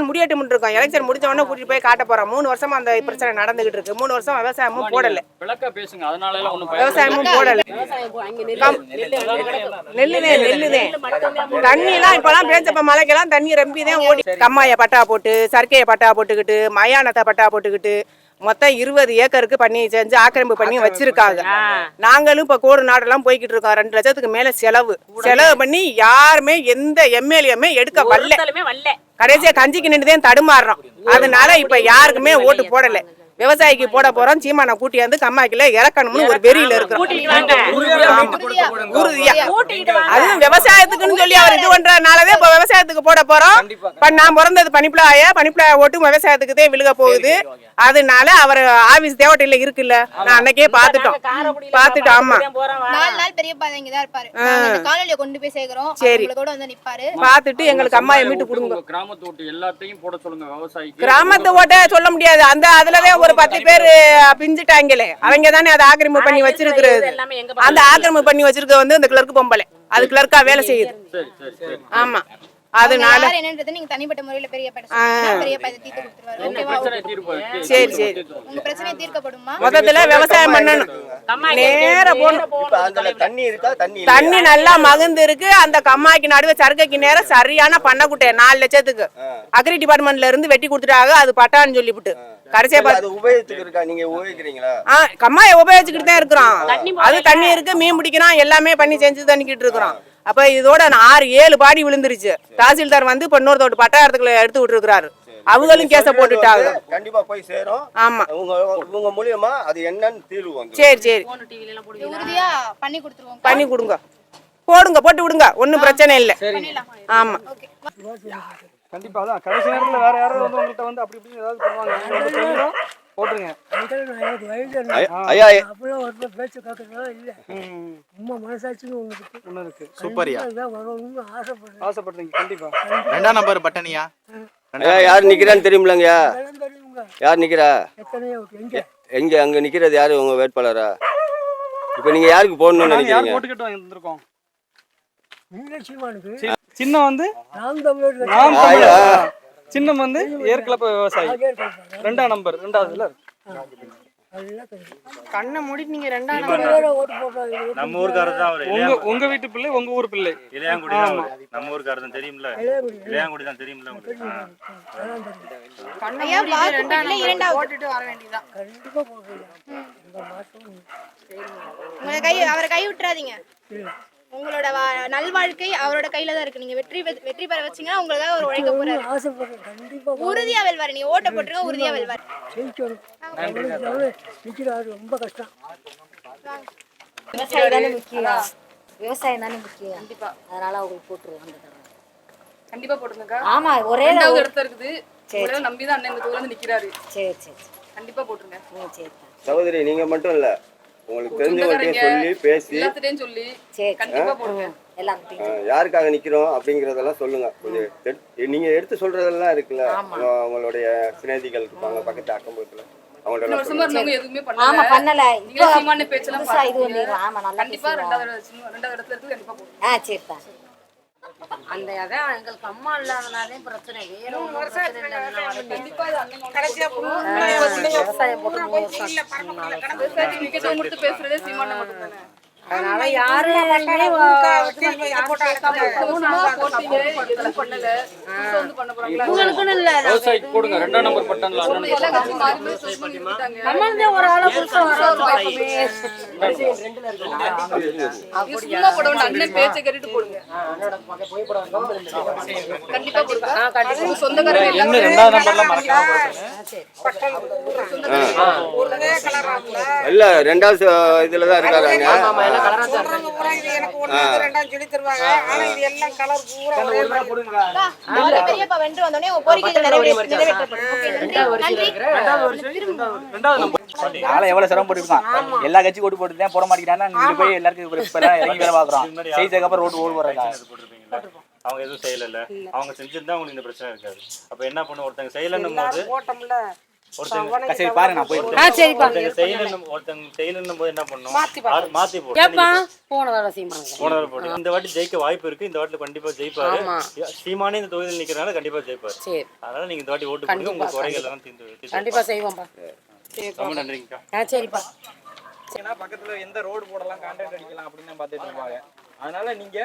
முடியட்டும் இருக்கோம். எலெக்ஷன் முடிஞ்ச உடனே கூட்டிட்டு போய் காட்ட போறோம். 3 வருஷமா அந்த பிரச்சனை நடந்துகிட்டு இருக்கு. 3 வருஷம் விவசாயமும் போடல. விவசாயமும் போடல. நெல்லுதே தண்ணி எல்லாம் இப்பெல்லாம் பேஞ்சப்ப மழைக்கெல்லாம் தண்ணி ரொம்பிதான் ஓடி. கம்மாய பட்டா போட்டு, சர்க்கைய பட்டா போட்டுக்கிட்டு, மயானத்தை பட்டா போட்டுக்கிட்டு மொத்தம் 20 ஏக்கருக்கு பண்ணி செஞ்சு ஆக்கிரமிப்பு பண்ணி வச்சிருக்காங்க. நாங்களும் இப்ப கோடு நாடெல்லாம் போய்கிட்டு இருக்கோம். 2 லட்சத்துக்கு மேல செலவு பண்ணி யாருமே எந்த எம்எல்ஏமே எடுக்க வரல. கடைசியா கஞ்சிக்கு நின்றுதான் தடுமாறுறோம். அதனால இப்ப யாருக்குமே ஓட்டு போடல. விவசாயிக்கு போட போறோம். சீமான கூட்டியாந்து கம்மாக்கில இறக்கணும்னு ஒரு வெறியில இருக்கிறோம். அதுவும் விவசாயத்துக்குன்னு சொல்லி அவர் இது பண்றதுனாலதான் இப்ப விவசாயத்துக்கு போட போறோம். நான் பிறந்தது பனிப்பிளாய ஓட்டும் விவசாயத்துக்கு தான் விழுக போகுது. அதனால அவர் ஆபீஸ் தேவட்டையில இருக்குல்ல, நான் அன்னைக்கே பாத்துட்டோம். ஆமா 4 நாள் பெரியப்பா இங்க தான் இருப்பாரு. இந்த காலையில கொண்டு போய் சேக்குறோம். கூட வந்து நிப்பாரு. பாத்துட்டு எங்களுக்கு அம்மா மீட்டு கொடுங்க. கிராமத்து ஓட்டு எல்லாத்தையும் போட சொல்லுங்க. விவசாயிக்கு கிராமத்து ஓட்ட சொல்ல முடியாது. அந்த அதுலதான் ஒரு 10 பேர் பிஞ்சுட்டாங்களே, அவங்க தானே அதை ஆக்கிரமிப்பு பண்ணி வச்சிருக்கிறது. அந்த ஆக்கிரமிப்பு பண்ணி வச்சிருக்க வந்து இந்த கிளர்க்கு பொம்பளை, அது கிளர்க்கா வேலை செய்யுது. ஆமா, அதனால என்னன்றது நீங்க தனிப்பட்ட முறையில பெரியப்பா தீர்த்து கொடுத்துருவாரு. ஓகேவா? சரி உங்க பிரச்சனை தீர்க்கப்படுமா? முதல்ல விவசாயம் பண்ணணும். நேரா போணும். தண்ணி நல்லா மகுந்து இருக்கு. அந்த கம்மாய்க்கு நடுவே சர்க்கைக்கு நேரம் சரியான பண்ணக்குட்டை 4 லட்சத்துக்கு அக்ரி டிபார்ட்மெண்ட்ல இருந்து வெட்டி கொடுத்துட்டாங்க. அது பட்டான்னு சொல்லிவிட்டு கடைசியா கம்மாயை உபயோகிச்சுக்கிட்டு தான் இருக்கிறோம். அது தண்ணி இருக்கு, மீன் பிடிக்கிறோம், எல்லாமே பண்ணி செஞ்சு தண்ணிக்கிட்டு இருக்கிறோம். அப்ப இதோட 6-7 பாடி விழுந்துருச்சு. தாசில்தார் வந்து இப்ப இன்னொரு தோட்டு பட்டாரத்துக்குள்ள எடுத்து விட்டு இருக்கிறாரு. அவங்களும் கேஸ போட்டுட்டாங்க. கண்டிப்பா போய் சேரும். ஆமா, உங்க மூலியமா அது என்னன்னு தீர்வு வந்து. சரி உறுதியா பண்ணி கொடுத்துருவோம். பண்ணி கொடுங்க, போடுங்க, போட்டு விடுங்க, ஒன்னும் பிரச்சனை இல்லை. ஆமா, கண்டிப்பா. அதான் கடைசி நேரத்துல வேற யாராவது வந்து உங்கள்கிட்ட வந்து அப்படி இப்படி ஏதாவது பண்ணுவாங்க, போட்டுருங்க. ஐயா பேச்சு கேட்கறதா இல்ல, உண்மை மனசாட்சின்னு ஒண்ணு இருக்கு. சூப்பர்யா, ஆசைப்படுறீங்க. கண்டிப்பா 2ஆம் நம்பர் பட்டனியா. யார் நிக்கிறான்னு தெரியுமில்லங்கய்யா? யார் நிக்கிறா? எங்க அங்க நிக்கிறது யாரு? உங்க வேட்பாளரா? இப்ப நீங்க யாருக்கு போடணும்னு நினைக்கிறீங்க? போட்டுக்கிட்டு வந்திருக்கோம். சின்ன வந்து சின்னம் வந்து ஏற்கலப்ப விவசாயி 2ஆம் நம்பர் 2வதுல கண்ணை மூடிட்டு நீங்க 2ஆம் நம்ம ஊர்க்காரர் தான் அவரு. உங்க வீட்டு பிள்ளை, உங்க ஊர் பிள்ளை. இளையாங்குடி தான் நம்ம ஊர்க்காரர் தான் தெரியும்ல. இளையாங்குடி தான் தெரியும்ல உங்களுக்கு. கண்ணையா வாக்குல 2ஆவது போட்டுட்டு வர வேண்டியதான். கண்டிப்பா போடுறீங்க. இந்த மாசம் உங்க அவரை கை விட்டுறாதீங்க. உங்களோட நல்வாழ்க்கை அவரோட கையில தான் இருக்கு. நீங்க வெற்றி பெற வச்சீங்கன்னா உங்களுக்காக ஒரு உழைக்க போறாரு. ஆசைப்படுறேன். கண்டிப்பா உறுதியா வெல்வாரு. நீங்க ஓட்ட போட்டுருங்க, உறுதியா வெல்வாரு. ரொம்ப கஷ்டம். விவசாயம் தானே முக்கியம். கண்டிப்பா. அதனால அவங்களுக்கு போட்டுருவோம். கண்டிப்பா போட்டுருங்க. ஆமா, ஒரே இடத்துல இருக்குது. ஒரே நம்பிதான் அண்ணன் இந்த தூரத்துல நிக்கிறாரு. சரி கண்டிப்பா போட்டுருங்க. சரி சகோதரி, நீங்க மட்டும் இல்ல, உங்களுக்கு தெரிஞ்சவங்கள்ட்ட சொல்லி பேசி எல்லாத்தையும் சொல்லி கண்டிப்பா போடுங்க. யாருக்காக நிக்கிறோம் அப்படிங்கறதெல்லாம் சொல்லுங்க. கொஞ்சம் நீங்க எடுத்து சொல்றதெல்லாம் இருக்குல்ல, உங்களுடைய சிநேகிதிகள் இருப்பாங்க பக்கத்து அக்கம் பக்கத்துல, அவங்களோட எதுவுமே பண்ணல. நீங்க சீமான பேச்செல்லாம் கண்டிப்பா 2வது இடத்துல இருக்கு. கண்டிப்பா போடுங்க. சரிப்பா. அந்த அதான் எங்களுக்கு அம்மா இல்லாதனாலே பிரச்சனை. வேற ஒரு பிரச்சனை இல்லை. கண்டிப்பா கடைசியா விவசாயம் போட்டு கொடுத்து பேசுறதே சீமான மட்டும் தானே. அதனால யாரும் போடுங்க. 2ஆம் நம்பர் பட்டன்ல ஒரு ஆளை அண்ணன் பேச்சை கேட்டுட்டு போடுங்க. கண்டிப்பா போடுங்க. சொந்தக்காரங்க 2ஆம் நம்பர்ல மறக்காம இல்ல 2வது இதுலதான் இருக்காங்க. பெரியப்பா வென்று வந்தோடனே உங்க கோரிக்கைகள் நிறைவேற்றப்படும். எவ்வளவு சிரமப்பட்டு இருக்கான். எல்லா கட்சி ஓட்டு போட்டு தான் போட மாட்டேங்கிறாங்க. போய் எல்லாருக்கும் இறங்கி வேலை பாக்குறோம். செய்ததுக்கு அப்புறம் ரோடு போடுறாங்க. அவங்க எதுவும் செய்யல. அவங்க செஞ்சிருந்தா உங்களுக்கு இந்த பிரச்சனை இருக்காது. அப்ப என்ன பண்ண, ஒருத்தங்க செய்யலன்னும் போது சரி பாருங்க நான் போய் சரிப்பா ஒருத்தங்க செய்யணும் போது என்ன பண்ணும் மாத்தி பாருங்க. மாத்தி கேப்பா போட்டு போன தடவை சீமானுங்க போன தடவை போட்டு இந்த வாட்டி ஜெயிக்க வாய்ப்பு இருக்கு. இந்த வாட்டி கண்டிப்பா ஜெயிப்பாரு. ஆமா. சீமானே இந்த தொகுதியில் நிக்கிறனால கண்டிப்பா ஜெயிப்பாரு. சரி அதனால நீங்க இந்த வாட்டி ஓட்டு போடுங்க. உங்க குறைகள் எல்லாம் தீர்ந்து கண்டிப்பா செய்வோம்ப்பா. ரொம்ப நன்றிங்கக்கா. சரிப்பா. ஏன்னா பக்கத்துல எந்த ரோடு போடலாம் கான்ட்ராக்ட் அடிக்கலாம் அப்படின்னு தான் பார்த்துட்டு இருப்பாங்க. அதனால நீங்க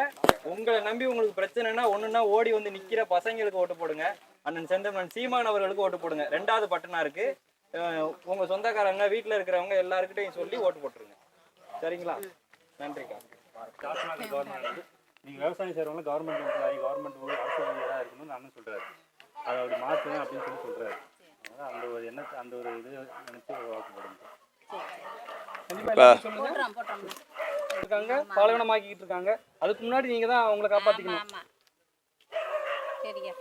உங்களை நம்பி உங்களுக்கு பிரச்சனைனா ஒண்ணுன்னா ஓடி வந்து நிக்கிற பசங்களுக்கு ஓட்டு போடுங்க. அண்ணன் செந்தமன் சீமான் அவர்களுக்கு ஓட்டு போடுங்க. 2வது பட்டனா இருக்கு. உங்க சொந்தக்காரங்க வீட்டுல இருக்கிறவங்க எல்லாருக்கிட்டையும் சொல்லி ஓட்டு போட்டுருங்க. சரிங்களா? நன்றிக்கா. கவர்மெண்ட் நீங்க விவசாயம் செய்யறவங்க கவர்மெண்ட் எம்ப்ளாயி கவர்மெண்ட் அரசு ஊழியராக இருக்கணும்னு அண்ணன் சொல்றாரு. அதை அப்படி மாற்றுங்க அப்படின்னு சொல்றாரு. அதனால அந்த ஒரு எண்ணத்தை அந்த ஒரு இது நினைச்சு வாக்கு போடுங்க. இருக்காங்க பாலைவனமாக்கிட்டு இருக்காங்க. அதுக்கு முன்னாடி நீங்க தான் அவங்களை காப்பாத்திக்கணும். சரியா